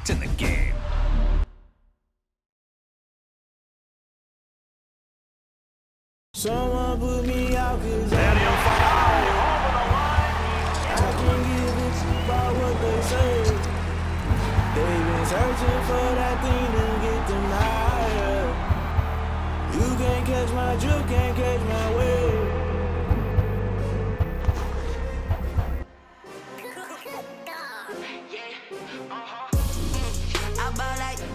best in the game. Someone put me out, cause I don't fly. I can give it to about what they say. They've been searching for that thing to get them higher. You can't catch my drift, can't catch my wave.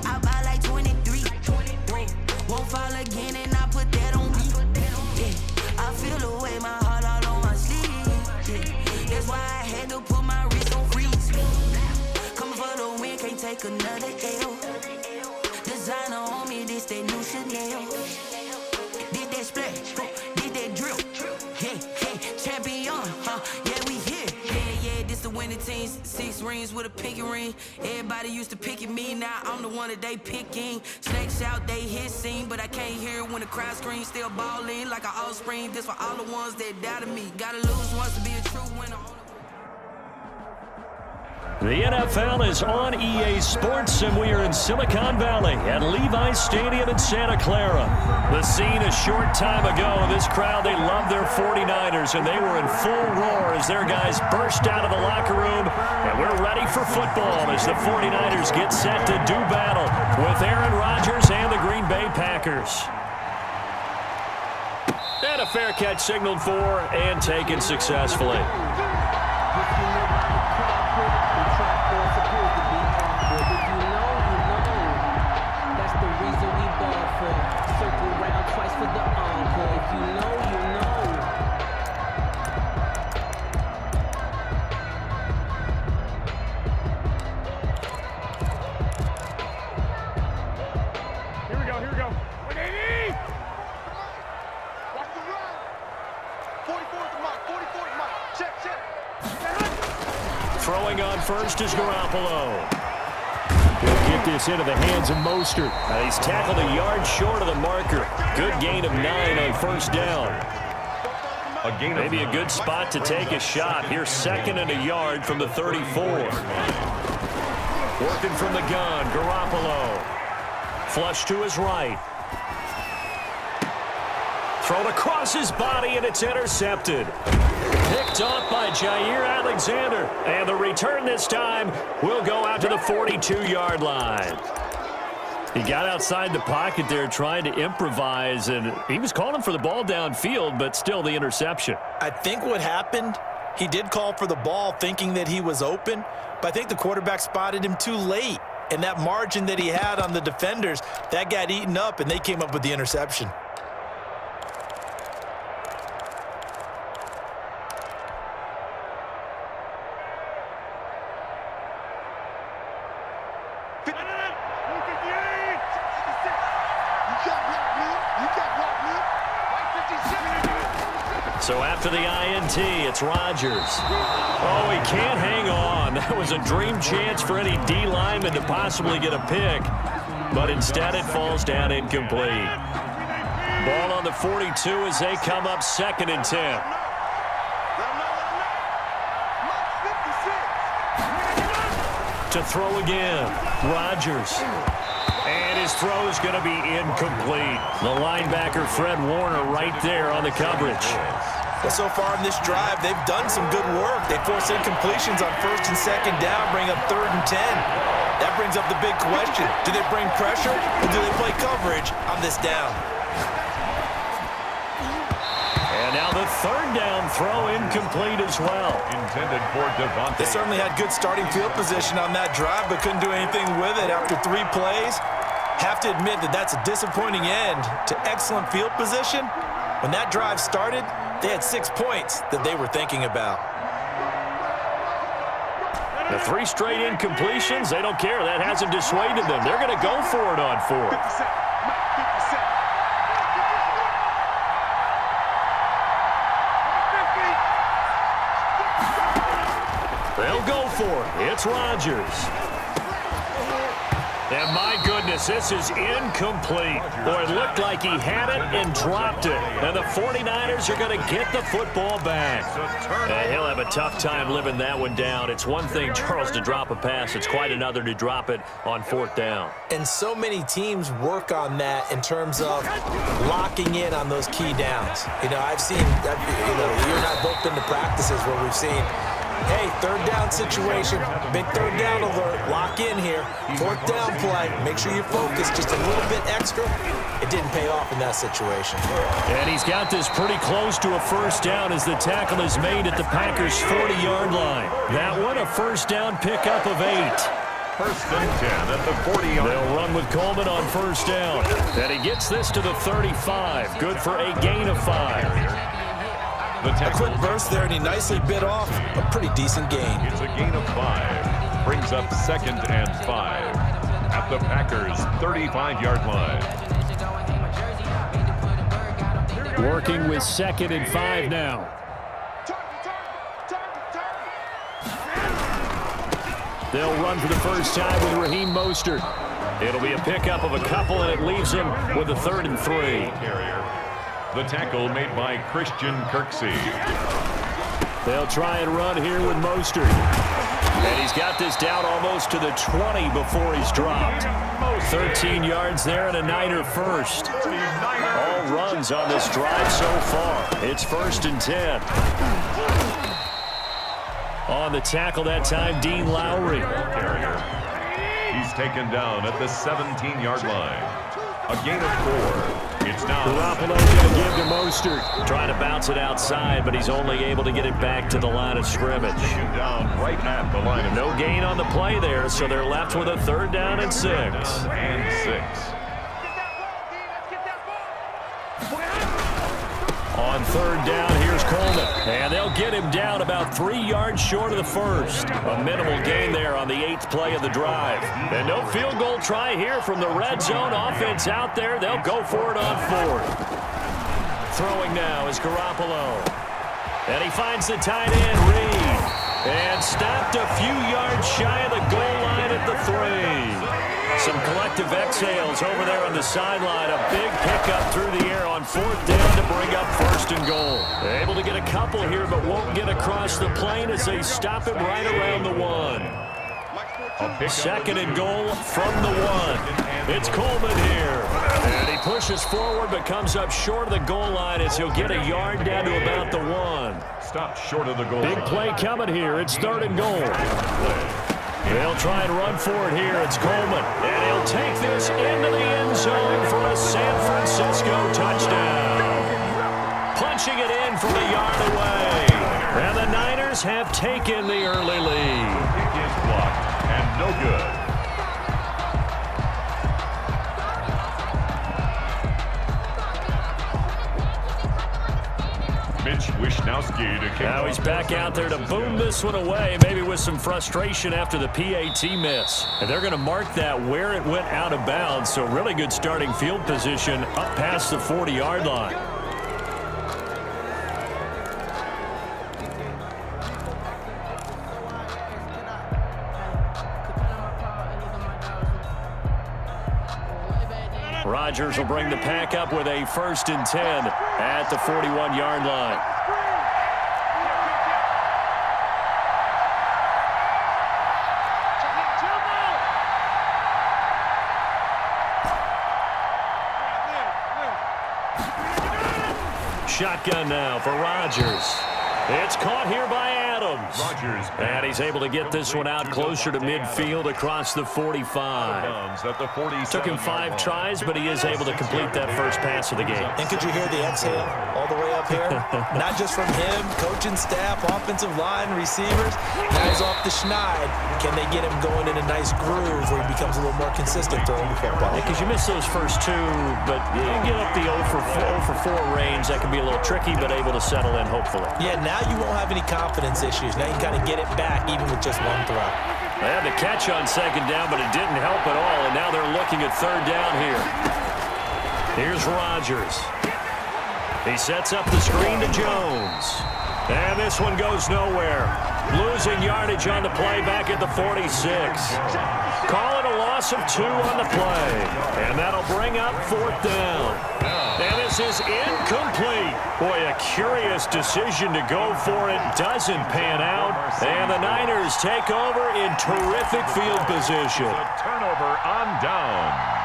I buy like 23. Won't fall again and I put that on me. Yeah, I feel the way, my heart all on my sleeve. Yeah, that's why I had to put my wrist on freeze. Coming for the win, can't take another L. Designer on me, this that new Chanel. Did that splash, did that drill. Yeah, champion, yeah, we here. Yeah, this the winning team. 6 rings with a pinky ring. Everybody used to pick at me, now I'm the one that they picking. Snakes out, they hit scene, but I can't hear it when the crowd screams. Still ballin' like an offspring. This for all the ones that doubted me. Gotta lose once to be a true winner. The NFL is on EA Sports, and we are in Silicon Valley at Levi's Stadium in Santa Clara. The scene a short time ago, this crowd, they love their 49ers, and they were in full roar as their guys burst out of the locker room. And we're ready for football as the 49ers get set to do battle with Aaron Rodgers and the Green Bay Packers. And a fair catch signaled for and taken successfully. Throwing on first is Garoppolo. He'll get this into the hands of Mostert. He's tackled a yard short of the marker. Good gain of 9 on first down. Maybe a good spot to take a shot. Here's 2nd and a yard from the 34. Working from the gun, Garoppolo. Flush to his right. Thrown across his body, and it's intercepted. Picked off by Jair Alexander. And the return this time will go out to the 42-yard line. He got outside the pocket there trying to improvise, and he was calling for the ball downfield, but still the interception. I think what happened, he did call for the ball thinking that he was open, but I think the quarterback spotted him too late. And that margin that he had on the defenders, that got eaten up, and they came up with the interception. So after the INT, it's Rodgers. Oh, he can't hang on. That was a dream chance for any D lineman to possibly get a pick, but instead it falls down incomplete. Ball on the 42 as they come up 2nd and 10. To throw again, Rodgers. And his throw is going to be incomplete. The linebacker, Fred Warner, right there on the coverage. Well, so far in this drive, they've done some good work. They force incompletions on 1st and 2nd down, bring up 3rd and 10. That brings up the big question. Do they bring pressure, or do they play coverage on this down? And now the 3rd down throw incomplete as well. Intended for Devontae. They certainly had good starting field position on that drive, but couldn't do anything with it after 3 plays. Have to admit that that's a disappointing end to excellent field position. When that drive started, they had 6 points that they were thinking about. The 3 straight incompletions, they don't care. That hasn't dissuaded them. They're going to go for it on 4th. They'll go for it. It's Rodgers. And my goodness, this is incomplete. Boy, it looked like he had it and dropped it. And the 49ers are going to get the football back. And he'll have a tough time living that one down. It's one thing, Charles, to drop a pass. It's quite another to drop it on 4th down. And so many teams work on that in terms of locking in on those key downs. I've seen, you and I both been to practices where we've seen, hey, 3rd down situation, big 3rd down alert, lock in here, 4th down play, make sure you focus just a little bit extra. It didn't pay off in that situation. And he's got this pretty close to a 1st down as the tackle is made at the Packers' 40-yard line. That one, a 1st down pickup of 8. 1st and 10 at the 40-yard line. They'll run with Coleman on 1st down. And he gets this to the 35. Good for a gain of 5. A quick burst there, and he nicely bit off a pretty decent gain. It's a gain of 5. Brings up 2nd and 5 at the Packers' 35-yard line. Working with 2nd and 5 now. They'll run for the first time with Raheem Mostert. It'll be a pickup of a couple, and it leaves him with a 3rd and 3. The tackle made by Christian Kirksey. They'll try and run here with Mostert. And he's got this down almost to the 20 before he's dropped. 13 yards there and a Niner first. All runs on this drive so far. It's 1st and 10. On the tackle that time, Dean Lowry. He's taken down at the 17-yard line. A gain of 4. It's now Garoppolo going to give to Mostert. Trying to bounce it outside, but he's only able to get it back to the line of scrimmage. Down right at the line of no gain on the play there, so they're left with a 3rd down and 6. And 6. On 3rd down, here's Coleman. And they'll get him down about 3 yards short of the 1st. A minimal gain there on the 8th play of the drive. And no field goal try here from the red zone. Offense out there. They'll go for it on 4th. Throwing now is Garoppolo. And he finds the tight end, Reed. And stopped a few yards shy of the goal line at the 3. Some collective exhales over there on the sideline. A big pickup through the air on 4th down to bring up 1st and goal. They're able to get a couple here, but won't get across the plane as they stop it right around the 1. 2nd and goal from the 1. It's Coleman here. And he pushes forward but comes up short of the goal line as he'll get a yard down to about the 1. Stop short of the goal. Big play coming here. It's 3rd and goal. They'll try and run for it here. It's Coleman. And he'll take this into the end zone for a San Francisco touchdown. Punching it in from a yard away. And the Niners have taken the early lead. It is blocked and no good. Mitch Wishnowsky to kick. Now he's back out there to boom this one away, maybe with some frustration after the PAT miss. And they're going to mark that where it went out of bounds, so really good starting field position up past the 40-yard line. Rodgers will bring the pack up with a 1st and 10 at the 41-yard line. Shotgun now for Rodgers. It's caught here by Adams. Rodgers. And he's able to get this one out closer to midfield across the 45. Took him 5 tries, but he is able to complete that first pass of the game. And could you hear the exhale all the way up here? Not just from him, coaching staff, offensive line, receivers. Now he's off the schneid. Can they get him going in a nice groove where he becomes a little more consistent throwing the football? Because you miss those first 2, but you get up the 0 for 4 range. That can be a little tricky, but able to settle in, hopefully. Yeah, now you won't have any confidence issues. Now you can kind of get it back even with just one throw. They had the catch on 2nd down, but it didn't help at all, and now they're looking at 3rd down here. Here's Rodgers. He sets up the screen to Jones. And this one goes nowhere. Losing yardage on the play back at the 46. Call it a loss of 2 on the play. And that'll bring up 4th down. And this is incomplete. Boy, a curious decision to go for it. Doesn't pan out. And the Niners take over in terrific field position. A turnover on downs.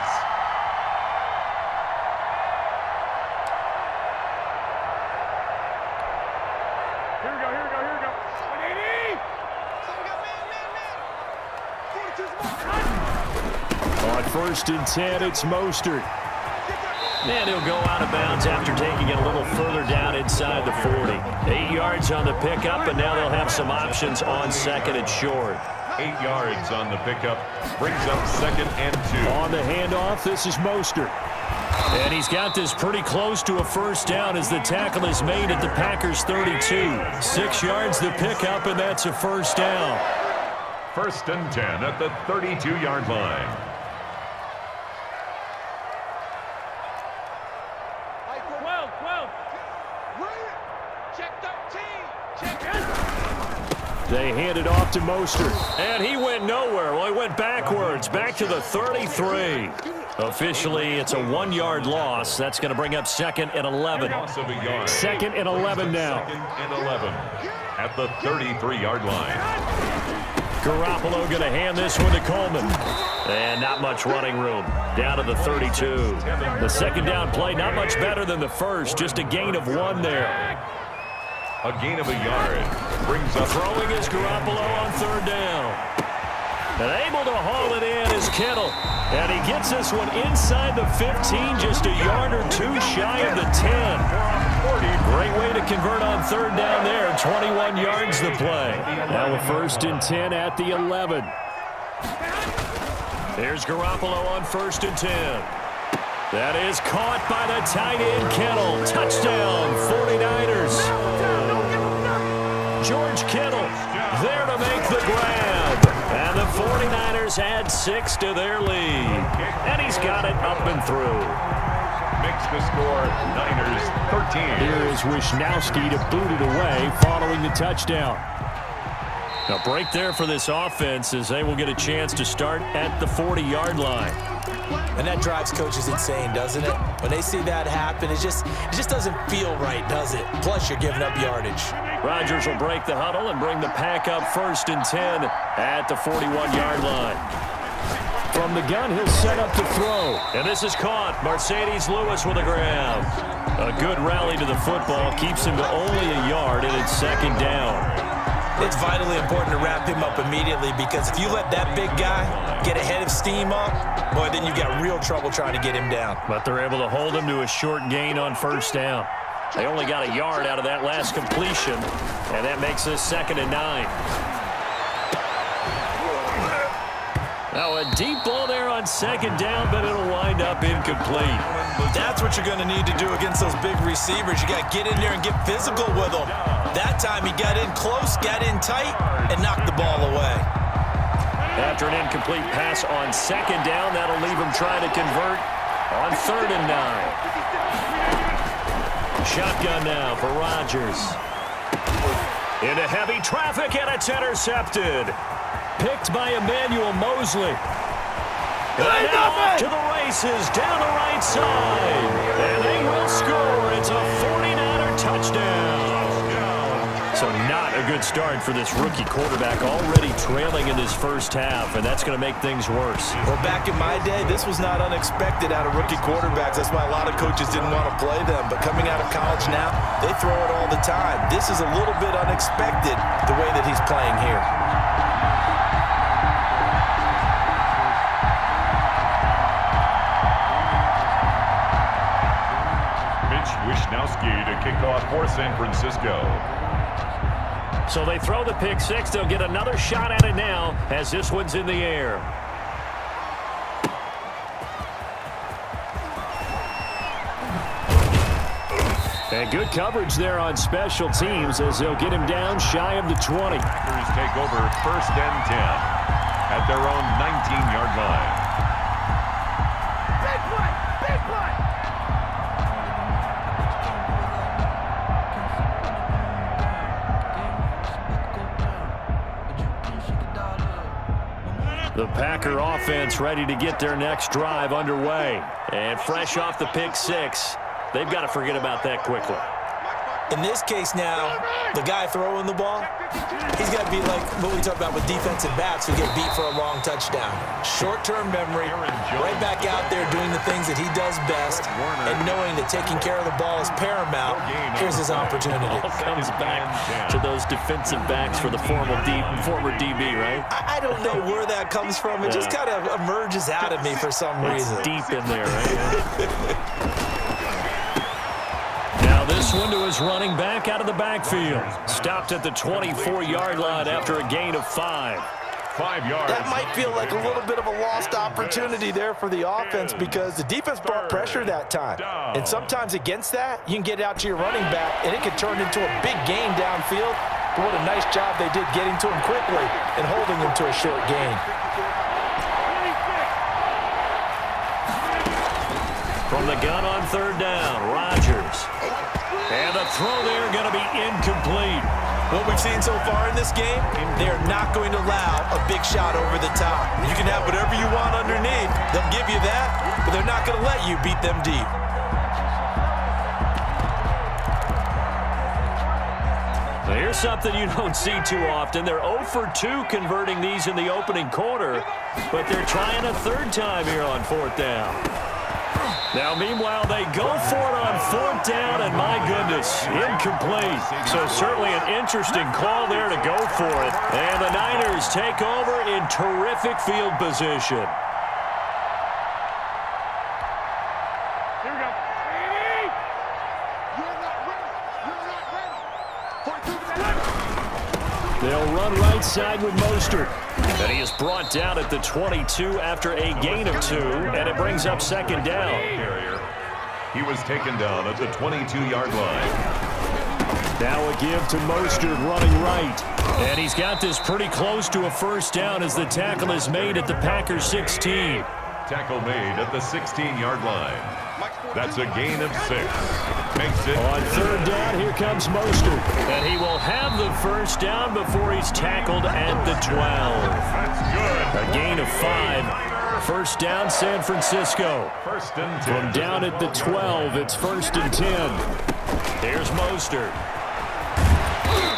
On 1st and 10, it's Mostert. And he'll go out of bounds after taking it a little further down inside the 40. 8 yards on the pickup, and now they'll have some options on 2nd and short. 8 yards on the pickup. Brings up 2nd and 2. On the handoff, this is Mostert. And he's got this pretty close to a 1st down as the tackle is made at the Packers' 32. 6 yards the pickup, and that's a 1st down. 1st and 10 at the 32-yard line. They hand it off to Mostert. And he went nowhere. Well, he went backwards, back to the 33. Officially, it's a 1-yard loss. That's going to bring up 2nd and 11. Loss of a yard. 2nd and 11 now. 2nd and 11 at the 33-yard line. Garoppolo going to hand this one to Coleman. And not much running room. Down to the 32. The 2nd down play, not much better than the first. Just a gain of 1 there. A gain of a yard. Brings up. Throwing is Garoppolo on 3rd down. And able to haul it in is Kittle. And he gets this one inside the 15, just a yard or 2 shy of the 10. Great way to convert on 3rd down there. 21 yards the play. Now a 1st and 10 at the 11. There's Garoppolo on 1st and 10. That is caught by the tight end Kittle. Touchdown, 49ers. George Kittle there to make the grab. And the 49ers add 6 to their lead. And he's got it up and through. Makes the score Niners 13. Here is Wisnowski to boot it away following the touchdown. A break there for this offense as they will get a chance to start at the 40-yard line. And that drives coaches insane, doesn't it? When they see that happen, it just doesn't feel right, does it? Plus, you're giving up yardage. Rodgers will break the huddle and bring the pack up 1st and 10 at the 41-yard line. From the gun, he'll set up to throw. And this is caught. Mercedes Lewis with a grab. A good rally to the football keeps him to only a yard, and it's 2nd down. It's vitally important to wrap him up immediately because if you let that big guy get ahead of steam up, boy, then you've got real trouble trying to get him down. But they're able to hold him to a short gain on 1st down. They only got a yard out of that last completion, and that makes this 2nd and 9. Now a deep ball there on 2nd down, but it'll wind up incomplete. That's what you're going to need to do against those big receivers. You got to get in there and get physical with them. That time he got in close, got in tight, and knocked the ball away. After an incomplete pass on 2nd down, that'll leave him trying to convert on 3rd and 9. Shotgun now for Rodgers. Into heavy traffic, and it's intercepted. Picked by Emmanuel Mosley. And now off to the races down the right side. And they will score. It's a 49er touchdown. So not a good start for this rookie quarterback, already trailing in this 1st half, and that's going to make things worse. Well, back in my day, this was not unexpected out of rookie quarterbacks. That's why a lot of coaches didn't want to play them. But coming out of college now, they throw it all the time. This is a little bit unexpected, the way that he's playing here. Wisnowski to kick off for San Francisco. So they throw the pick 6. They'll get another shot at it now as this one's in the air. And good coverage there on special teams as they'll get him down shy of the 20. Packers take over 1st and 10 at their own 19-yard line. Big play! Big play! The Packer offense ready to get their next drive underway. And fresh off the pick six, they've got to forget about that quickly. In this case now, the guy throwing the ball, he's got to be like what we talk about with defensive backs who get beat for a long touchdown. Short-term memory, right back out there doing the things that he does best, and knowing that taking care of the ball is paramount. Here's his opportunity. All comes back to those defensive backs for the former DB, right? I don't know where that comes from. It just kind of emerges out of me for some reason. It's deep in there, right? This one to his running back out of the backfield. Stopped at the 24-yard line after a gain of 5. 5 yards. That might feel like a little bit of a lost opportunity there for the offense because the defense brought pressure that time. And sometimes against that, you can get out to your running back, and it could turn into a big gain downfield. But what a nice job they did getting to him quickly and holding him to a short gain. From the gun on third down, Rodgers. And the throw there going to be incomplete. What we've seen so far in this game, they're not going to allow a big shot over the top. You can have whatever you want underneath. They'll give you that, but they're not going to let you beat them deep. Now here's something you don't see too often. They're 0 for 2 converting these in the opening quarter, but they're trying a third time here on fourth down. Now, meanwhile, they go for it on fourth down, and my goodness, incomplete. So certainly an interesting call there to go for it. And the Niners take over in terrific field position. Here we go. You're not ready. They'll run right side with Mostert. And he is brought down at the 22 after a gain of 2, and it brings up second down. He was taken down at the 22-yard line. Now a give to Mostert running right. And he's got this pretty close to a first down as the tackle is made at the Packers 16. Tackle made at the 16-yard line. That's a gain of 6. Makes it on third down, here comes Mostert. And he will have the first down before he's tackled at the 12. That's good. A gain of 5. First down, San Francisco. First and 10. From down at the 12, it's first and 10. Here's Mostert.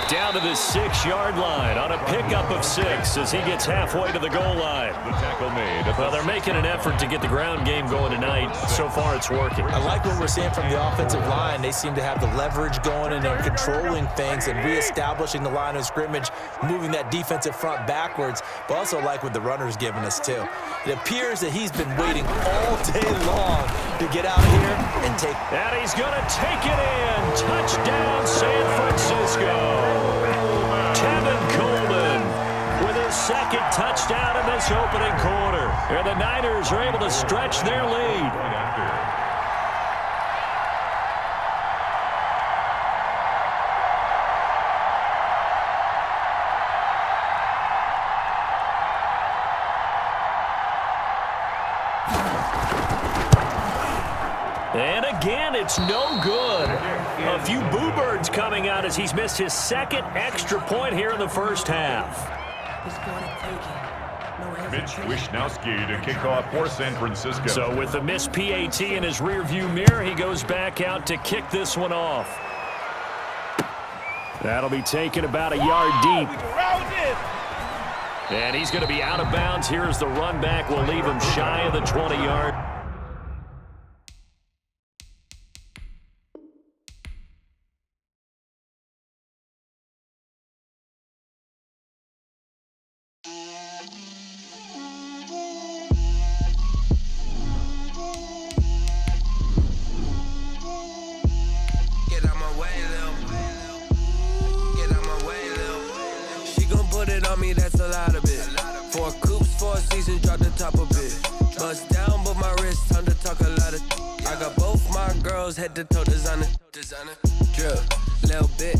Down to the 6-yard line on a pickup of 6 as he gets halfway to the goal line. The tackle made. Well, they're making an effort to get the ground game going tonight. So far, it's working. I like what we're seeing from the offensive line. They seem to have the leverage going and they're controlling things and reestablishing the line of scrimmage, moving that defensive front backwards, but also like what the runner's giving us, too. It appears that he's been waiting all day long to get out here and take. And he's going to take it in. Touchdown, San Francisco. Tevin Coleman with his second touchdown in this opening quarter. And the Niners are able to stretch their lead. And again, it's no good. A few boo birds coming out as he's missed his second extra point here in the first half. Mitch Wishnowsky to kick off for San Francisco. So with the missed PAT in his rearview mirror, he goes back out to kick this one off. That'll be taken about a yard deep. And he's going to be out of bounds. Here's the run back. We'll leave him shy of the 20-yard. That's a lot of it. 4 coops, 4 seasons, drop the top of it. Bust down, but my wrist, time to talk a lot of. I got both my girls head to toe designer. Drip, little bit.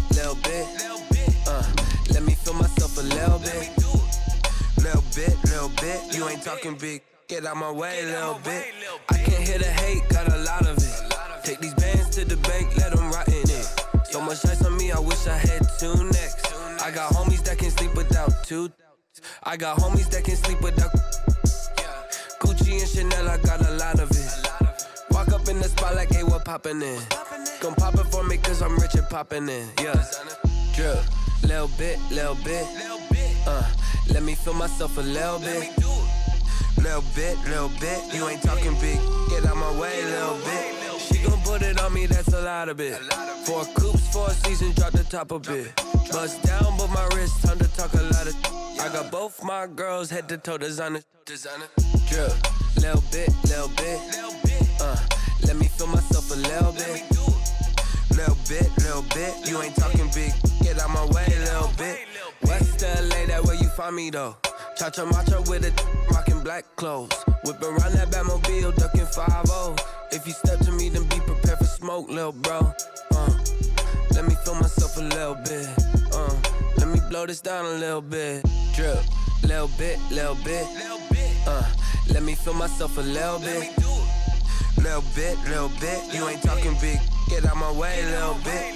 Let me feel myself a little bit. You ain't talking big. Get out my way, little bit. I can't hear the hate, got a lot of it. Take these bands to the bank, let them rot in it. So much ice on me, I wish I had 2 necks. I got homies that can sleep without 2. I got homies that can sleep without. poppin' in. Gon' pop it for me cause I'm rich and poppin' in. Yeah. Drip, little bit. Let me feel myself a little bit. Little bit. You ain't talking big. Get out my way, little bit. She gon' put it on me, that's a lot of it. 4 coops, 4 seasons, drop the top a bit. Bust down, but my wrist, time to talk a lot of. I got both my girls head to toe designer. Drip, little bit. Let me feel myself a little bit. Little bit. You ain't talking big. Get out my way, little bit. West LA, that where you find me though. Cha-cha matcha with it, rockin' black clothes. Whip around that Batmobile, duckin' 5-0. If you step to me, then be prepared for smoke, lil' bro. Let me feel myself a little bit. Let me blow this down a little bit. Drip, little bit. Let me feel myself a little bit. Little bit. You ain't talking big. Get out my way, little bit.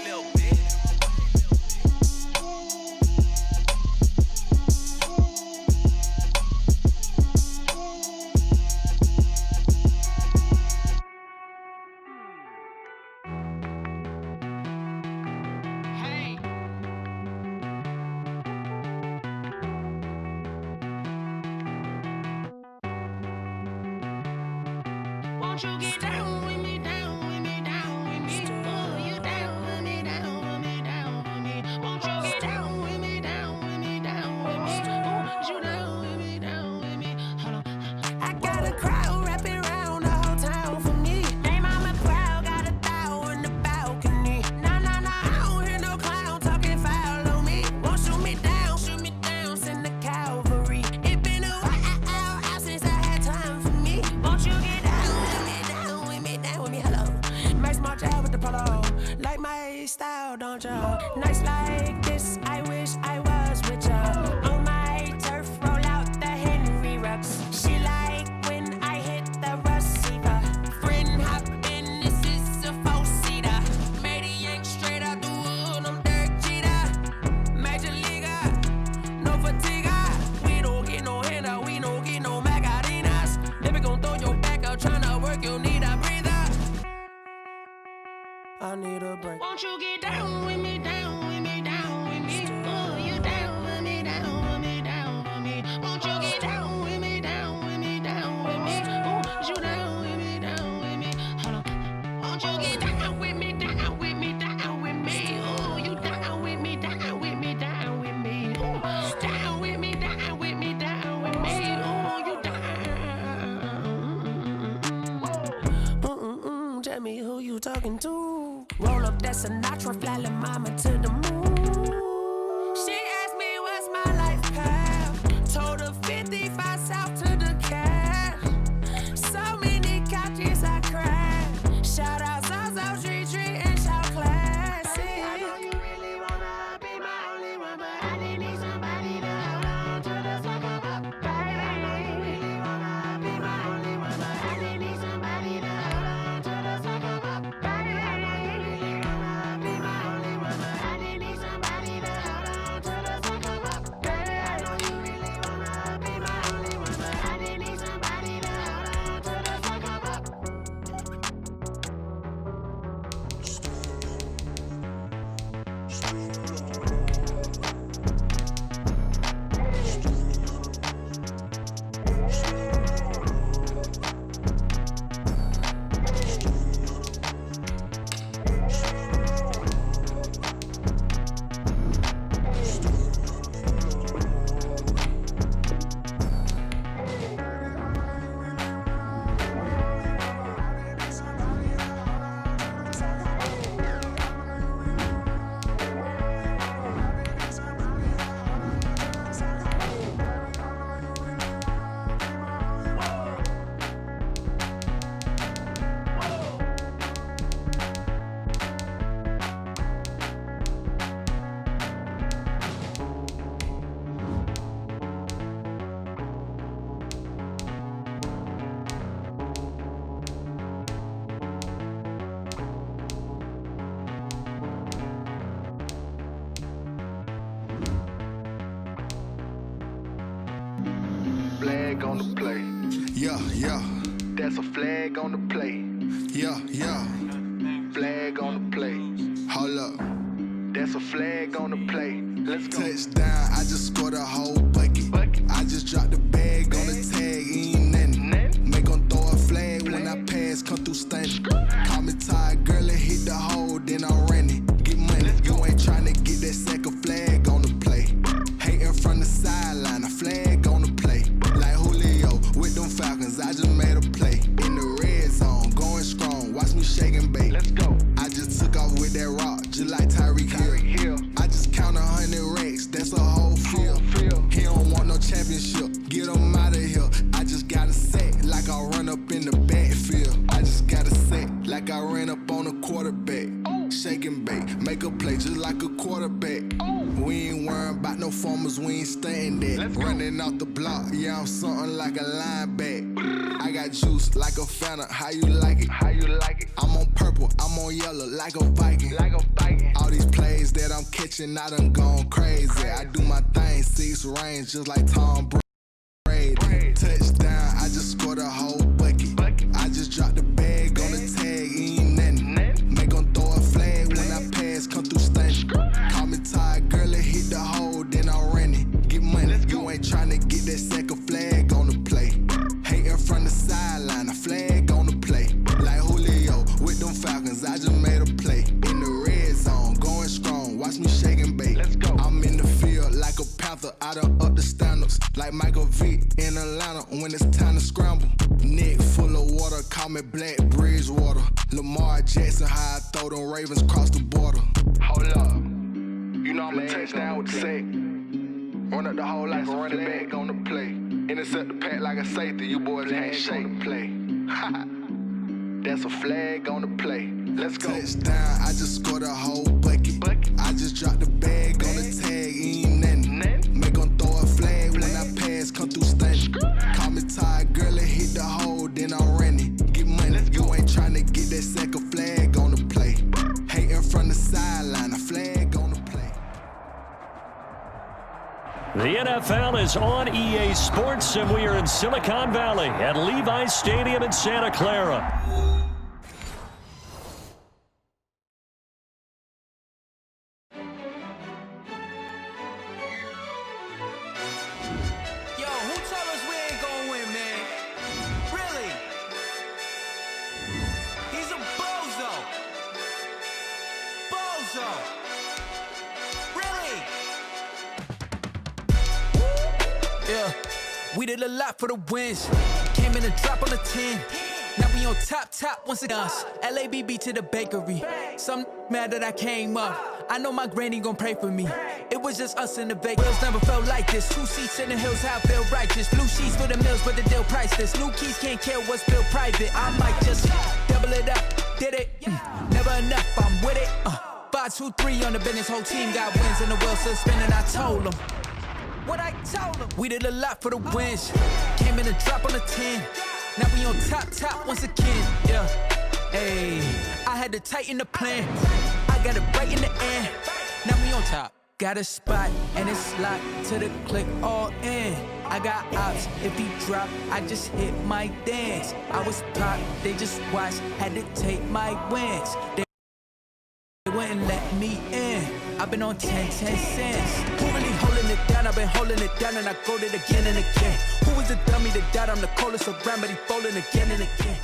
Won't you get down with me, down with me, down with me? Oh, you down with me, down with me, down with me. Won't you get down with me, down with me, down with me? Oh, you down with me, down with me? Hold on. I got a crowd wrapping around the whole town for me. Hey, mama, crowd got a thou in the balcony. Nah, I don't hear no clown talking foul on me. Won't shoot me down, send the cavalry. It been a while since I had time for me. Won't you get March out with the polo, like my style, don't ya? Nights like this, I wish I was with ya. On my turf, roll out the Henry Rux. She like when I hit the receiver. Friend hop in, this is a 4-seater. Made a yank straight out the wood, I'm Derek Jeter. Major leaguer, no fatigue. We don't get no handout, we don't get no Macarinas. Never gon' throw your back out, tryna work, you need a breather. I need a break. Won't you get down with me, down with me, down with me? Oh, you down with me, down with me, down with me. Won't you get down with me, down with me, down with me? Oh, you down with me, down with me? Hold on. Won't you get down with me, down with me, down with me? Oh, you down with me, down with me, down with me? Oh, down with me, down with me, down with me? Oh, you down. Tell me who you talking to. Roll up that Sinatra, fly la mama to the moon. She asked me what's my life path. Told her 55 south to the cash. So many couches I cried. Shout out Zazo, Tree, and shout classic. I know you really wanna be my only one, but I didn't need somebody to hold on to the sucker up. Baby, I know you really wanna be my only one, but I didn't need somebody to hold on to the sucker up. Baby, I know you really wanna be my only one, but I didn't need somebody to hold on to the sucker up. Baby, I know you really wanna be my only one, but I didn't need somebody to hold on to the sucker up. Flag on the play. Yeah. That's a flag on the play. Yeah. flag on the play. Hold up. That's a flag on the play. Let's go. Touchdown, I just scored a whole bucket. I just dropped the bag on the tag, ain't nothing. Make 'em throw a flag when I pass, come through stunning. Call me tired, girl, and hit the hole, then I'm running. Get money, you ain't tryna get that second flag on the play. Hating from the sideline, a flag on the play. Like Julio with them Falcons, I just made a play. In the red zone, going strong, watch me shake and bake. Let's go. I just took off with that rock, just like Tyreek Hill. I just count 100 racks, that's a whole field. He don't want no championship, get him out of here. I just got a set, like I run up in the backfield. I just got a set, like I ran up on a quarterback. Shake and bake, make a play just like a quarterback. We ain't worrying about no formers, we ain't staying there. Running off the block, yeah, I'm something like a linebacker. I got juice like a Fanta, how you like it? How you like it? I'm on purple, I'm on yellow, like a Viking. Like a Viking. All these plays that I'm catching, I done gone crazy. I do my thing, 6 range, just like Tom Brady. Touchdown, I just scored a whole bucket. I just dropped the bag on the tag, ain't nothing. Make 'em throw a flag when I pass, come through stunning. Call me tired, girl, and hit the hole, then I'm running. Get money, you ain't tryna get that second flag on the play. Hating from the sideline, a flag on the play. Like Julio with them Falcons, I just made a play. In the red zone, going strong, watch me shake and bake. Let's go. I'm in the field like a Panther, I done up the standards. Like Michael Vick in Atlanta when it's time to scramble. Neck full of water, call me Black Bridgewater. Lamar Jackson, how I throw them Ravens cross the border. Hold up. You know I'm a touchdown with the sack. Run up the hole like a running back on the play. Intercept the pack like a safety. You boys can't shake the play. That's a flag on the play. Let's go. Touchdown, I just scored a whole bucket. I just dropped the bag on the tag, ain't nothing. Make 'em throw a flag when I pass, come through stunning. Call me tired, girl, and hit the hole, then I'm running. Get money, you ain't tryna get that second flag on the play. Hating from the sideline, a flag on the play. The NFL is on EA Sports, and we are in Silicon Valley at Levi Stadium in Santa Clara. Yo, who told us we ain't gonna win, man? Really? He's a bozo. Bozo. Really? Yeah, we did a lot for the wins. Came in a drop on the 10. Now we on top once again. LABB to the bakery. Some mad that I came up. I know my granny gon' pray for me. It was just us in the Vegas. Wheels never felt like this. 2 seats in the hills, how I feel righteous. Blue sheets for the mills, but the deal priceless. New keys can't care what's built private. I might just double it up. Did it? Never enough, I'm with it. 5, 2, 3 on the business. Whole team got wins and the wheels still spinning. I told them what I told them. We did a lot for the wins. Came in a drop on the 10. Now we on top once again. Yeah. Hey, I had to tighten the plan. I got it right in the end. Now we on top. Got a spot and it's locked to the click all in. I got ops, if he drop, I just hit my dance. I was pop, they just watched, had to take my wins. They wouldn't let me in. I've been on 10 cents. Who really holding it down? I've been holding it down and I go it again and again. Who was the dummy that died? I'm the coldest around, but he folding again and again.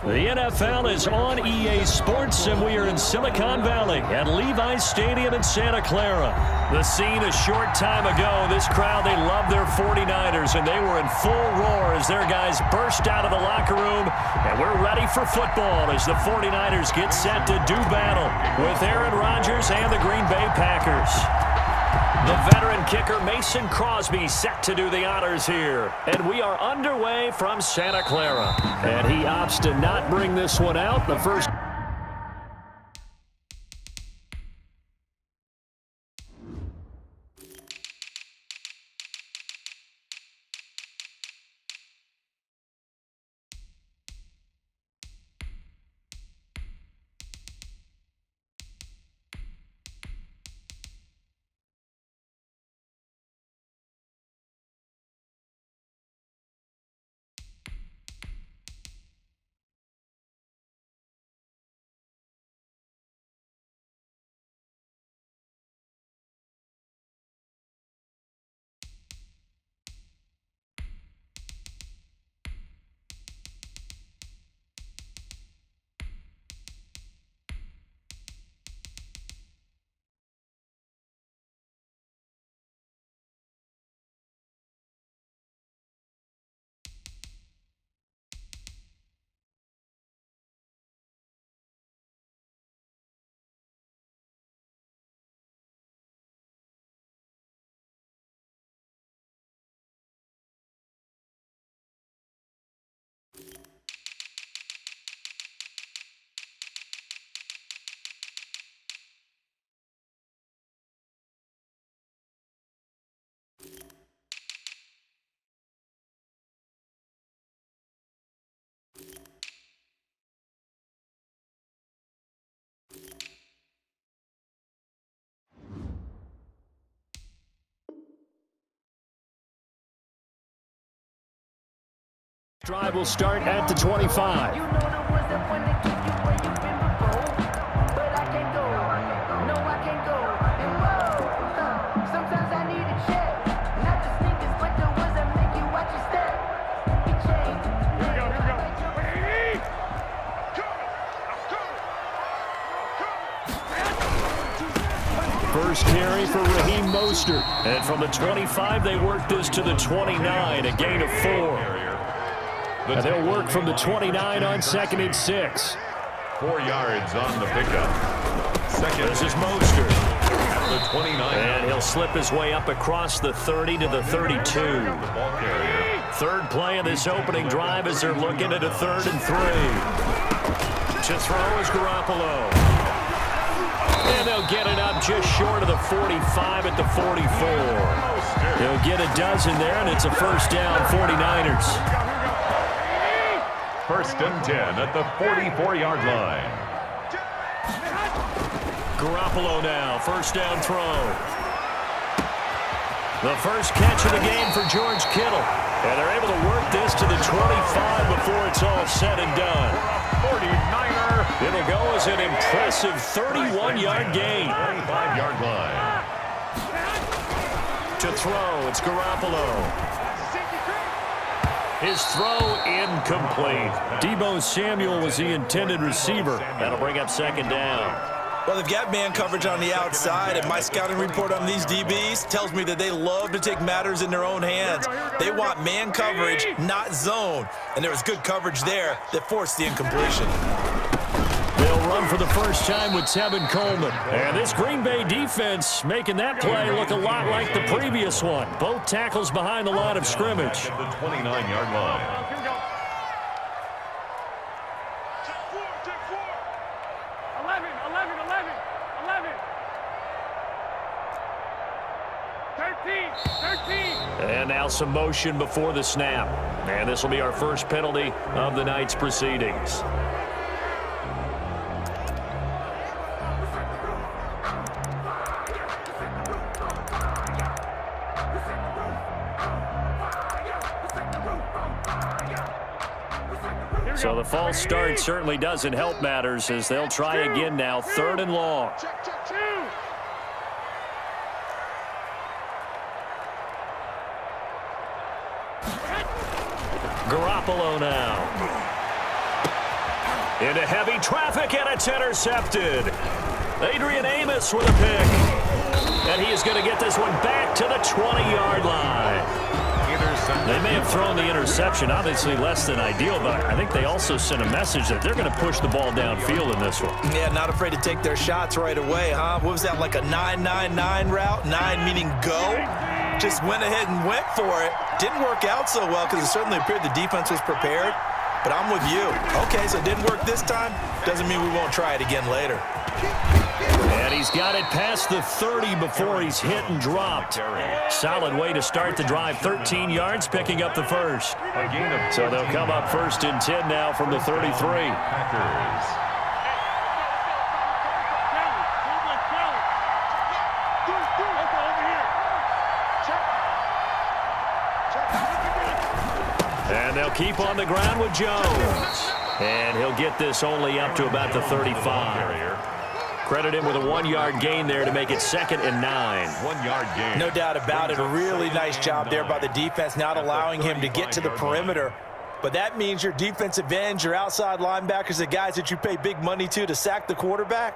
The NFL is on EA Sports, and we are in Silicon Valley at Levi Stadium in Santa Clara. The scene a short time ago, this crowd, they love their 49ers, and they were in full roar as their guys burst out of the locker room. And we're ready for football as the 49ers get set to do battle with Aaron Rodgers and the Green Bay Packers. The veteran kicker Mason Crosby set to do the honors here. And we are underway from Santa Clara. And he opts to not bring this one out. The first Drive will start at the 25. You know the ones that wanna keep you where you've been before. But I can't go. No, I can't go. And whoa, sometimes I need a check. Not the sneakers, but the ones that make you watch your step. Be changed. Here we go. Hey! First carry for Raheem Mostert. And from the 25, they work this to the 29, a gain of 4. And they'll work from the 29 on 2nd and 6. 4 yards on the pickup. Second. This is Mostert. At the 29. And he'll slip his way up across the 30 to the 32. The ball carrier. Third play of this opening drive as they're looking at a 3rd and 3. To throw is Garoppolo. And they'll get it up just short of the 45 at the 44. They'll get a dozen there, and it's a first down, 49ers. First and 10 at the 44-yard line. Garoppolo now, first down throw. The first catch of the game for George Kittle. And they're able to work this to the 25 before it's all said and done. 49er. It'll go as an impressive 31-yard gain. 35-yard line. To throw, it's Garoppolo. His throw incomplete. Deebo Samuel was the intended receiver. That'll bring up second down. Well, they've got man coverage on the outside, and my scouting report on these DBs tells me that they love to take matters in their own hands. They want man coverage, not zone. And there was good coverage there that forced the incompletion. They'll run for the first time with Tevin Coleman. And this Green Bay defense making that play look a lot like the previous one. Both tackles behind the line of scrimmage. At the 29-yard line. Here we go. 11. 13. And now some motion before the snap. And this will be our first penalty of the night's proceedings. So the false start certainly doesn't help matters as they'll try again now, 3rd and long. Check. 2. Garoppolo now. Into heavy traffic, and it's intercepted. Adrian Amos with a pick. And he is going to get this one back to the 20-yard line. They may have thrown the interception, obviously less than ideal, but I think they also sent a message that they're going to push the ball downfield in this one. Yeah, not afraid to take their shots right away, huh? What was that, like a 9-9-9 route? 9 meaning go? Just went ahead and went for it. Didn't work out so well because it certainly appeared the defense was prepared. But I'm with you. Okay, so it didn't work this time. Doesn't mean we won't try it again later. And he's got it past the 30 before he's hit and dropped. Solid way to start the drive. 13 yards, picking up the first. So they'll come up 1st and 10 now from the 33. Packers. And they'll keep on the ground with Jones. And he'll get this only up to about the 35. Credit him with a 1-yard gain there to make it 2nd and 9. 1-yard gain. No doubt about it. A really nice job there by the defense, not allowing him to get to the perimeter. But that means your defensive ends, your outside linebackers, the guys that you pay big money to sack the quarterback,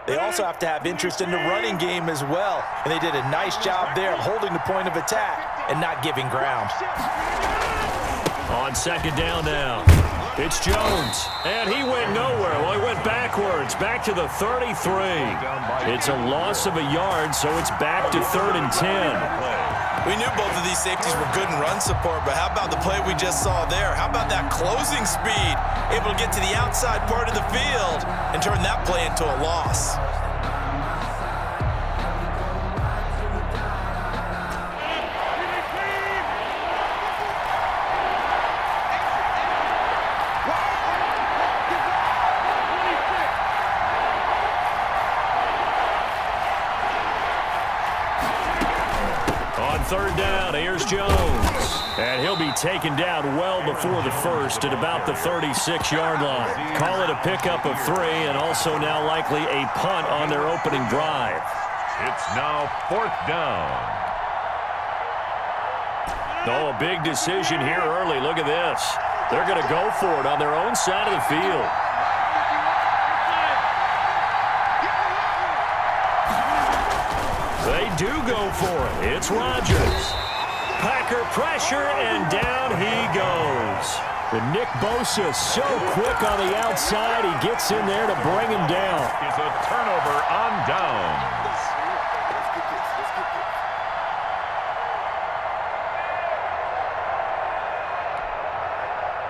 they also have to have interest in the running game as well. And they did a nice job there of holding the point of attack and not giving ground. On 2nd down now, it's Jones. And he went nowhere. Well, he went backwards, back to the 33. It's a loss of a yard, so it's back to 3rd and 10. We knew both of these safeties were good in run support, but how about the play we just saw there? How about that closing speed? Able to get to the outside part of the field and turn that play into a loss. On 3rd down, here's Jones. And he'll be taken down well before the first at about the 36-yard line. Call it a pickup of 3 and also now likely a punt on their opening drive. It's now 4th down. Oh, a big decision here early. Look at this. They're going to go for it on their own side of the field. They do go for it. It's Rodgers. Packer pressure, and down he goes. And Nick Bosa so quick on the outside. He gets in there to bring him down. Is a turnover on downs.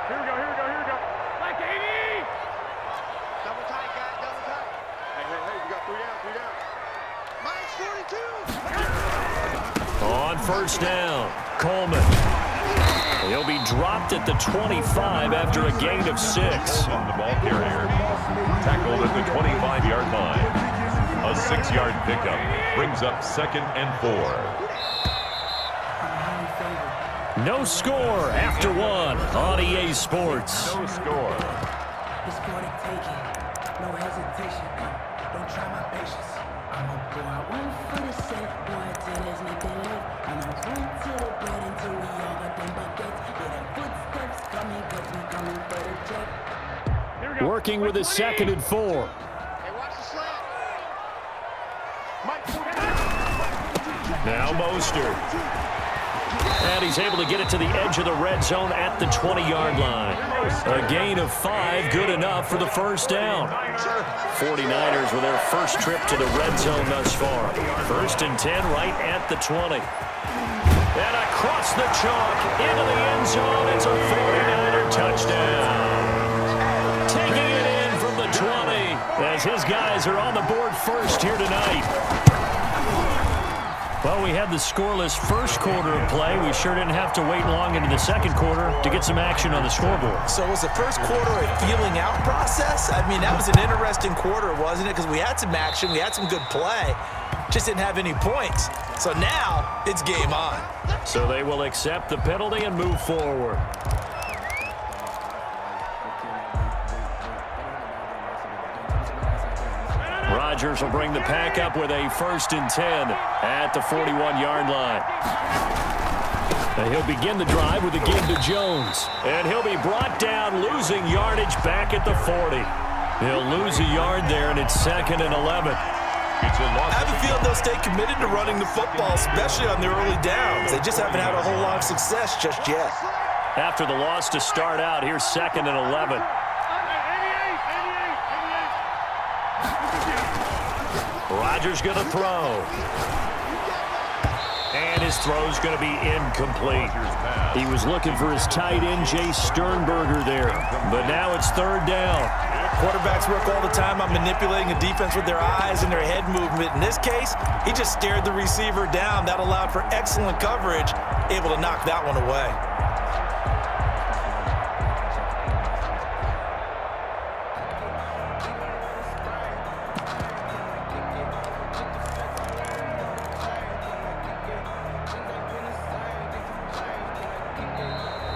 Here we go. Like 80! Double tight, guys, double tight. Hey, we got 3 down. Minus 42. On first down, Coleman. He'll be dropped at the 25 after a gain of 6. On the ball carrier. Tackled at the 25-yard line. A 6-yard pickup brings up 2nd and 4. No score after 1 on EA Sports. No score. It's for the taking, no hesitation. Don't try my patience. I'm a boy, one for the safe, boy, till there's nothing left. I'm a run to the bread until we all got them buckets. Yeah, them footsteps coming, cause we coming for the check. Here we go. Working with a 2nd and 4. Hey, watch the slant. Mike, Now Mostert. And he's able to get it to the edge of the red zone at the 20-yard line. A gain of 5, good enough for the first down. 49ers with their first trip to the red zone thus far. 1st and 10 right at the 20. And across the chalk into the end zone. It's a 49er touchdown. Taking it in from the 20 as his guys are on the board first here tonight. Well, we had the scoreless first quarter of play. We sure didn't have to wait long into the second quarter to get some action on the scoreboard. So was the first quarter a feeling out process? I mean, that was an interesting quarter, wasn't it? Because we had some action, we had some good play, just didn't have any points. So now it's game on. So they will accept the penalty and move forward. Rodgers will bring the pack up with a 1st and 10 at the 41-yard line. And he'll begin the drive with a give to Jones. And he'll be brought down, losing yardage back at the 40. He'll lose a yard there, and it's 2nd and 11. I have a feeling they'll stay committed to running the football, especially on their early downs. They just haven't had a whole lot of success just yet. After the loss to start out, here's 2nd and 11. Rodgers going to throw. And his throw's going to be incomplete. He was looking for his tight end, Jay Sternberger there. But now it's 3rd down. Quarterbacks work all the time on manipulating the defense with their eyes and their head movement. In this case, he just stared the receiver down. That allowed for excellent coverage, able to knock that one away.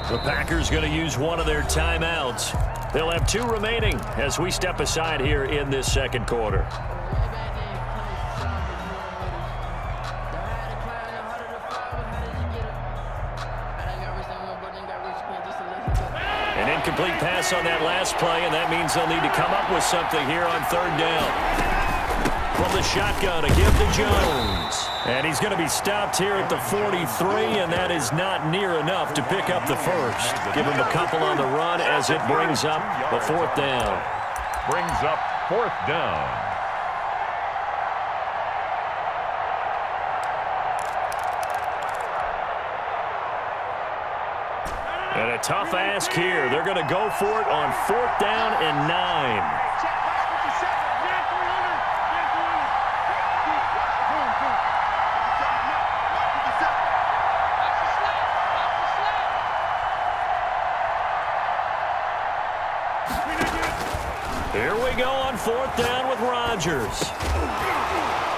The Packers going to use one of their timeouts. They'll have 2 remaining as we step aside here in this second quarter. An incomplete pass on that last play, and that means they'll need to come up with something here on 3rd down. From the shotgun, a give to Jones. And he's going to be stopped here at the 43, and that is not near enough to pick up the first. Give him a couple on the run as it brings up the 4th down. Brings up 4th down. And a tough ask here. They're going to go for it on 4th down and 9. Here we go on 4th down with Rodgers.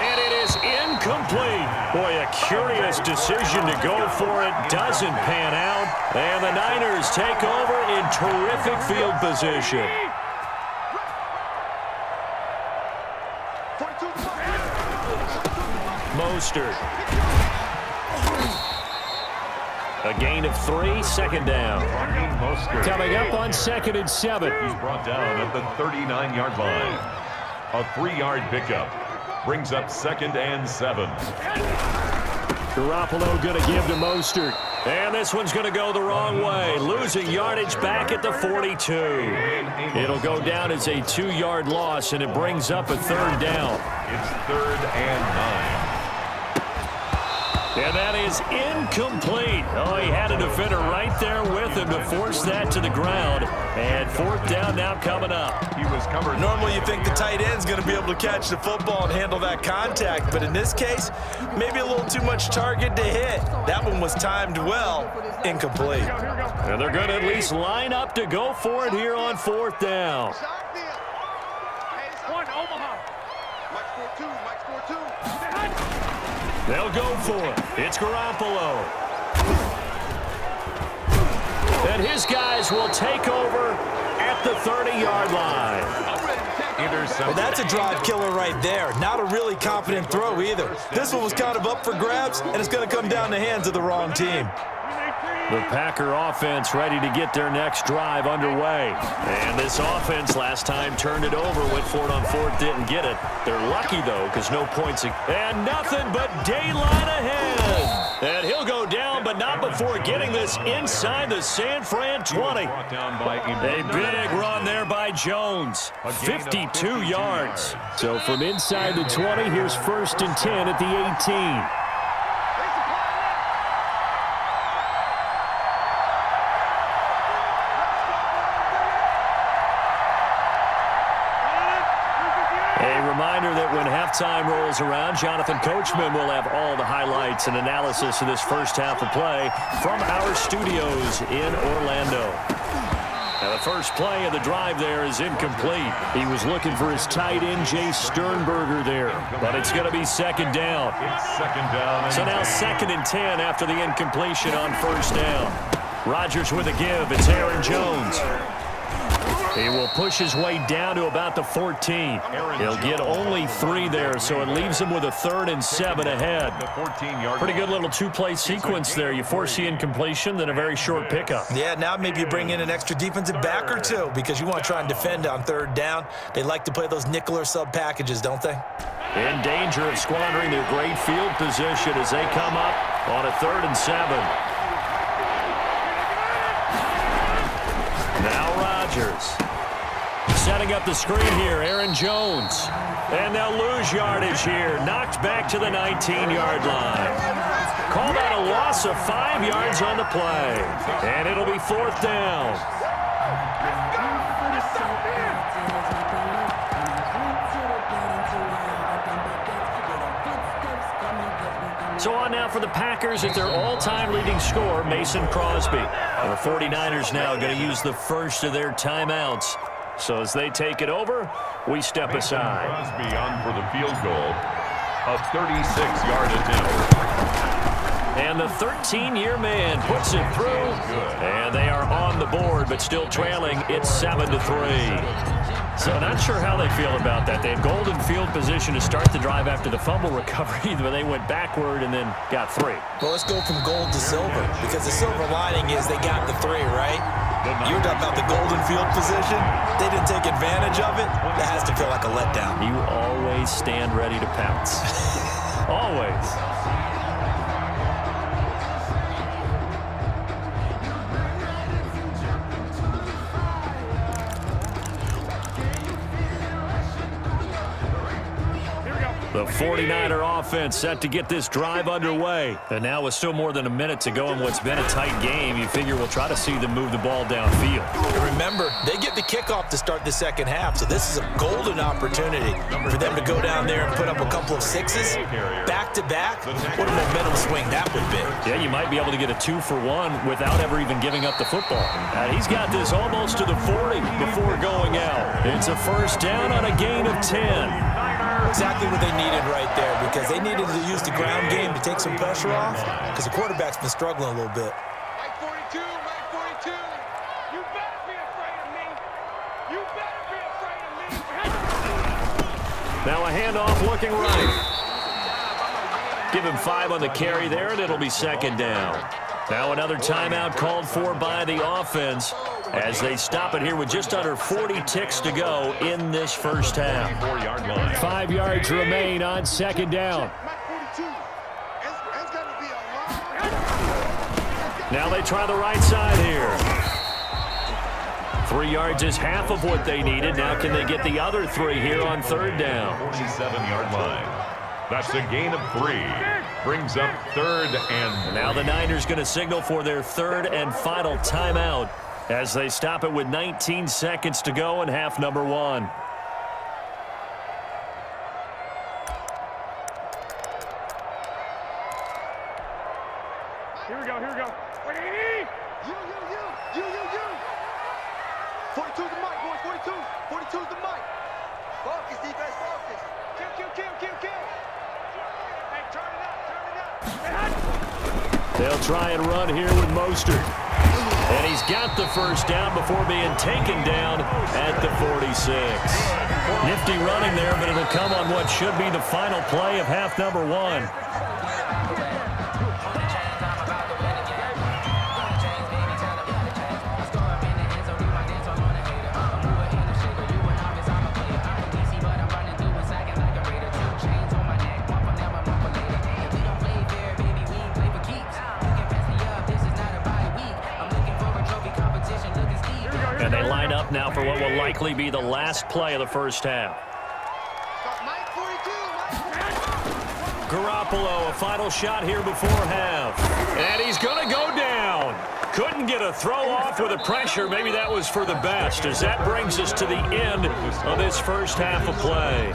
And it is incomplete. Boy, a curious decision to go for it. Doesn't pan out. And the Niners take over in terrific field position. Mostert. A gain of 3, second down. Coming up on 2nd and 7. He's brought down at the 39-yard line. A 3-yard pickup brings up 2nd and 7. Garoppolo going to give to Mostert. And this one's going to go the wrong way. Losing yardage back at the 42. It'll go down as a 2-yard loss, and it brings up a 3rd down. It's 3rd and 9. And that is incomplete. Oh, he had a defender right there with him to force that to the ground. And 4th down now coming up. He was covered. Normally you think the tight end's going to be able to catch the football and handle that contact, but in this case, maybe a little too much target to hit. That one was timed well, incomplete. And they're going to at least line up to go for it here on 4th down. One, Omaha. Mike scored two. They'll go for it. It's Garoppolo. And his guys will take over at the 30-yard line. Well, that's a drive killer right there. Not a really confident throw either. This one was kind of up for grabs, and it's going to come down the hands of the wrong team. The Packer offense ready to get their next drive underway. And this offense last time turned it over, went for it on 4th, didn't get it. They're lucky, though, because no points. And nothing but daylight ahead. And he'll go down, but not before getting this inside the San Fran 20. A big run there by Jones. 52 yards. So from inside the 20, here's 1st and 10 at the 18. Reminder that when halftime rolls around, Jonathan Coachman will have all the highlights and analysis of this first half of play from our studios in Orlando. Now the first play of the drive there is incomplete. He was looking for his tight end, Jay Sternberger there, but it's going to be 2nd down. It's 2nd down. So now 2nd and 10 after the incompletion on 1st down. Rodgers with a give. It's Aaron Jones. He will push his way down to about the 14. He'll get only 3 there, so it leaves him with a 3rd and 7 ahead. Pretty good little 2-play sequence there. You force the incompletion, then a very short pickup. Yeah, now maybe you bring in an extra defensive back or 2 because you want to try and defend on 3rd down. They like to play those nickel or sub packages, don't they? In danger of squandering their great field position as they come up on a 3rd and 7. Now Rodgers. Setting up the screen here, Aaron Jones. And they'll lose yardage here. Knocked back to the 19-yard line. Call that a loss of 5 yards on the play. And it'll be 4th down. So on now for the Packers at their all-time leading scorer, Mason Crosby. And the 49ers now going to use the first of their timeouts. So as they take it over, we step aside. Crosby on for the field goal. A 36-yard attempt. And the 13-year man puts it through. And they are on the board, but still trailing. It's 7-3. So not sure how they feel about that. They had golden field position to start the drive after the fumble recovery, but they went backward and then got 3. Well, let's go from gold to silver, because the silver lining is they got the 3, right? You were talking about the golden field position. They didn't take advantage of it. That has to feel like a letdown. You always stand ready to pounce. Always. The 49er offense set to get this drive underway. And now with still more than a minute to go in what's been a tight game, you figure we'll try to see them move the ball downfield. And remember, they get the kickoff to start the second half, so this is a golden opportunity for them to go down there and put up a couple of 6s back-to-back. What a momentum swing that would be. Yeah, you might be able to get a 2-for-1 without ever even giving up the football. And he's got this almost to the 40 before going out. It's a first down on a gain of 10. Exactly what they needed right there, because they needed to use the ground game to take some pressure off, because the quarterback's been struggling a little bit. Mike 42, Mike 42. You better be afraid of me. You better be afraid of me. Now a handoff looking right. Give him 5 on the carry there, and it'll be second down. Now another timeout called for by the offense as they stop it here with just under 40 ticks to go in this first half. 4-yard line. 5 yards remain on second down. Mike 42. It's going to be a long. Now they try the right side here. 3 yards is half of what they needed. Now can they get the other 3 here on third down? 47-yard line. That's a gain of 3. Brings up third and Now the Niners going to signal for their third and final timeout as they stop it with 19 seconds to go in half number 1. Here we go, here we go. You. 42's the mic, boys, 42. 42's the mic. Focus, defense, focus. Kill. Hey, turn it up. They'll try and run here with Mostert. And he's got the first down before being taken down at the 46. Nifty running there, but it'll come on what should be the final play of half number 1. And they line up now for what will likely be the last play of the first half. Mike 42. Garoppolo, a final shot here before half. And he's going to go down. Couldn't get a throw off with the pressure. Maybe that was for the best, as that brings us to the end of this first half of play.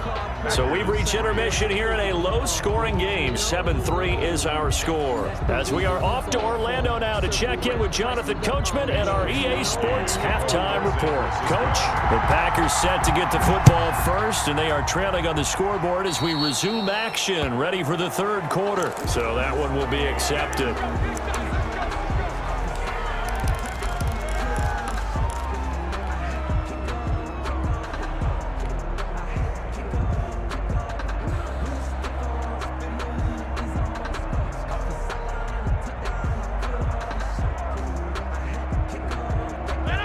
So we've reached intermission here in a low-scoring game. 7-3 is our score. As we are off to Orlando now to check in with Jonathan Coachman and our EA Sports halftime report. Coach, the Packers set to get the football first, and they are trailing on the scoreboard as we resume action, ready for the third quarter. So that one will be accepted.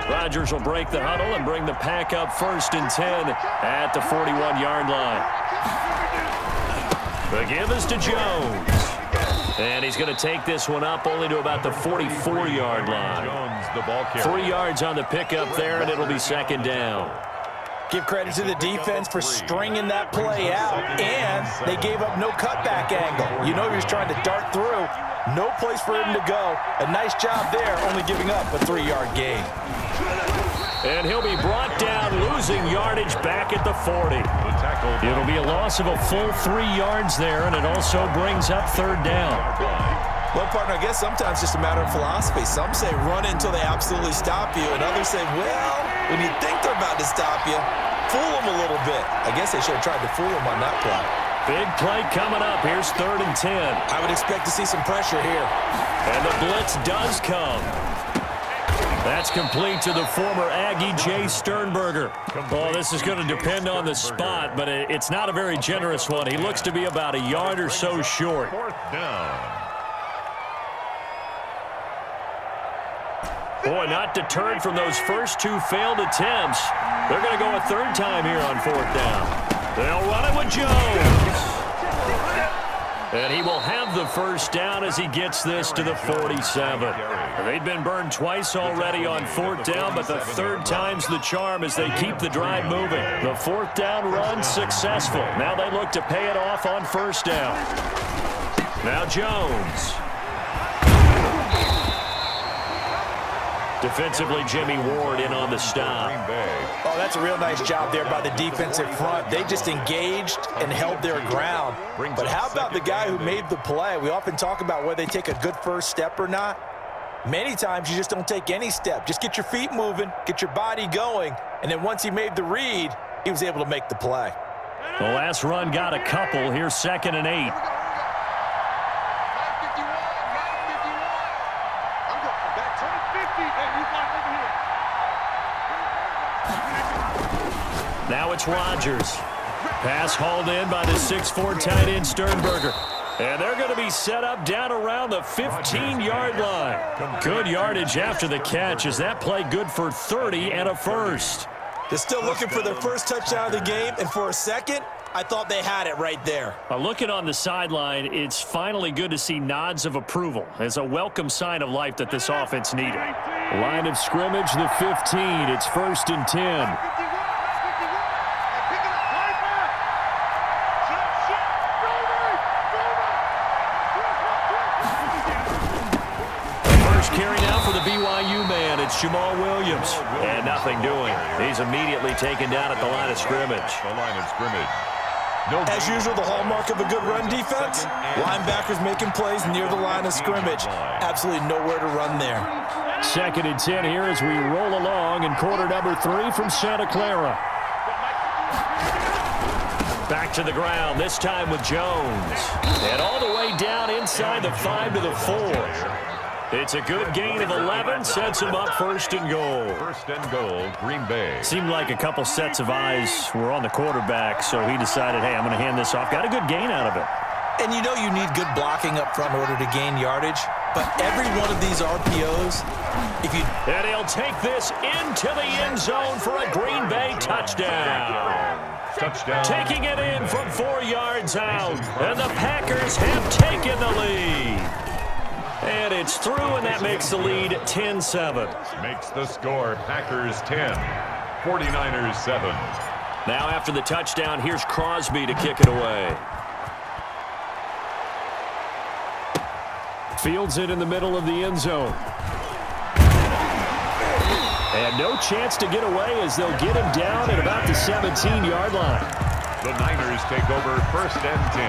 Rodgers will break the huddle and bring the Pack up 1st and 10 at the 41-yard line. The give is to Jones. And he's going to take this one up only to about the 44-yard line. Jones, the ball carrier. 3 yards on the pickup there, and it'll be second down. Give credit to the defense for stringing that play out, and they gave up no cutback angle. You know he was trying to dart through. No place for him to go. A nice job there, only giving up a 3-yard gain. And he'll be brought down, losing yardage back at the 40. It'll be a loss of a full 3 yards there, and it also brings up third down. Well, partner, I guess sometimes it's just a matter of philosophy. Some say run until they absolutely stop you, and others say, well, when you think they're about to stop you, fool them a little bit. I guess they should have tried to fool them on that play. Big play coming up. Here's 3rd and 10. I would expect to see some pressure here. And the blitz does come. That's complete to the former Aggie, Jay Sternberger. Oh, this is going to depend on the spot, but it's not a very generous one. He looks to be about a yard or so short. 4th down. Boy, not deterred from those first 2 failed attempts. They're going to go a 3rd time here on 4th down. They'll run it with Jones. And he will have the first down as he gets this to the 47. They've been burned twice already on 4th down, but the 3rd time's the charm as they keep the drive moving. The 4th down run successful. Now they look to pay it off on 1st down. Now Jones. Defensively, Jimmy Ward in on the stop. Oh, that's a real nice job there by the defensive front. They just engaged and held their ground. But how about the guy who made the play? We often talk about whether they take a good first step or not. Many times you just don't take any step. Just get your feet moving, get your body going, and then once he made the read, he was able to make the play. The last run got a couple. Here's 2nd and 8. I'm going back to 50. Hey, you got over here. Now it's Rodgers. Pass hauled in by the 6'4" tight end Sternberger. And they're going to be set up down around the 15-yard line. Good yardage after the catch. Is that play good for 30 and a first? They're still looking for their first touchdown of the game, and for a second, I thought they had it right there. Looking on the sideline, it's finally good to see nods of approval. It's a welcome sign of life that this offense needed. Line of scrimmage, the 15. It's 1st and 10. Carry now for the BYU man. It's Jamal Williams. And nothing doing. He's immediately taken down at the line of scrimmage. The line of scrimmage. As usual, the hallmark of a good run defense, linebackers making plays near the line of scrimmage. Absolutely nowhere to run there. 2nd and 10 here as we roll along in quarter number 3 from Santa Clara. Back to the ground, this time with Jones. And all the way down inside the 5 to the 4. It's a good gain of 11, sets him up 1st and goal. 1st and goal, Green Bay. Seemed like a couple sets of eyes were on the quarterback, so he decided, hey, I'm going to hand this off. Got a good gain out of it. And you know you need good blocking up front in order to gain yardage, but every one of these RPOs, if you... And he'll take this into the end zone for a Green Bay touchdown. Touchdown. Taking it in from 4 yards out, and the Packers have taken the lead. And it's through, and that makes the lead 10-7. Makes the score Packers 10, 49ers 7. Now after the touchdown, here's Crosby to kick it away. Fields it in the middle of the end zone. And no chance to get away as they'll get him down at about the 17-yard line. The Niners take over 1st and 10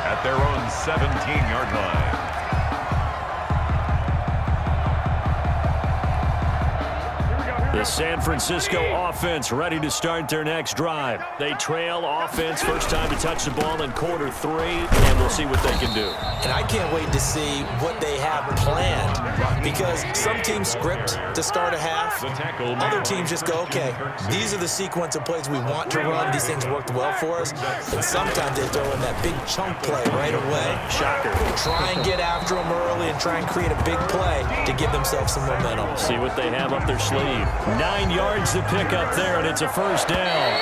at their own 17-yard line. The San Francisco offense ready to start their next drive. They trail offense, first time to touch the ball in quarter 3, and we'll see what they can do. And I can't wait to see what they have planned, because some teams script to start a half. Other teams just go, okay, these are the sequence of plays we want to run. These things worked well for us. And sometimes they throw in that big chunk play right away. Shocker. Try and get after them early and try and create a big play to give themselves some momentum. See what they have up their sleeve. 9 yards to pick up there, and it's a first down.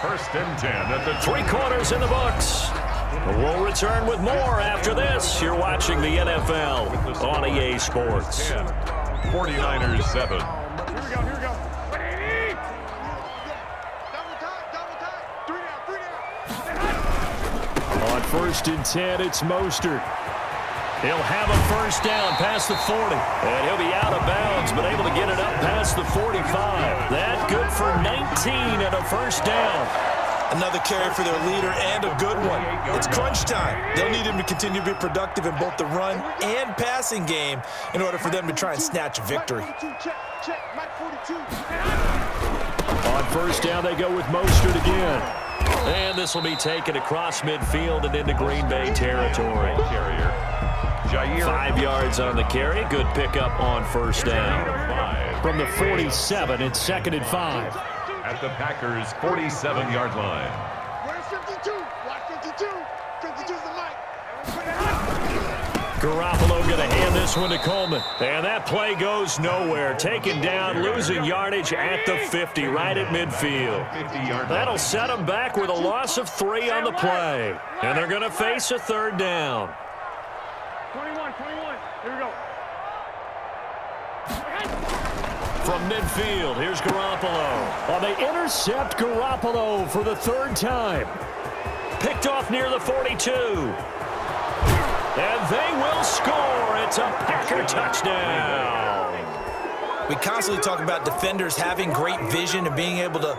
1st and 10 at the 3 quarters in the books. We'll return with more after this. You're watching the NFL on EA Sports. 49ers 7. Here we go. Double time. 3 down. On 1st and 10, it's Mostert. He'll have a first down past the 40. And he'll be out of bounds, but able to get it up past the 45. That good for 19 and a first down. Another carry for their leader and a good one. It's crunch time. They'll need him to continue to be productive in both the run and passing game in order for them to try and snatch a victory. Check. Mike 42. On first down, they go with Mostert again. And this will be taken across midfield and into Green Bay territory. Carrier. 5 yards on the carry. Good pickup on first down. From the 47, it's 2nd and 5. At the Packers' 47-yard line. Where's 52? Watch 52. 52's the mic. Garoppolo going to hand this one to Coleman. And that play goes nowhere. Taken down, losing yardage at the 50, right at midfield. That'll set them back with a loss of 3 on the play. And they're going to face a 3rd down. 21. Here we go. From midfield, here's Garoppolo. Oh, they intercept Garoppolo for the 3rd time. Picked off near the 42. And they will score. It's a Packer touchdown. We constantly talk about defenders having great vision and being able to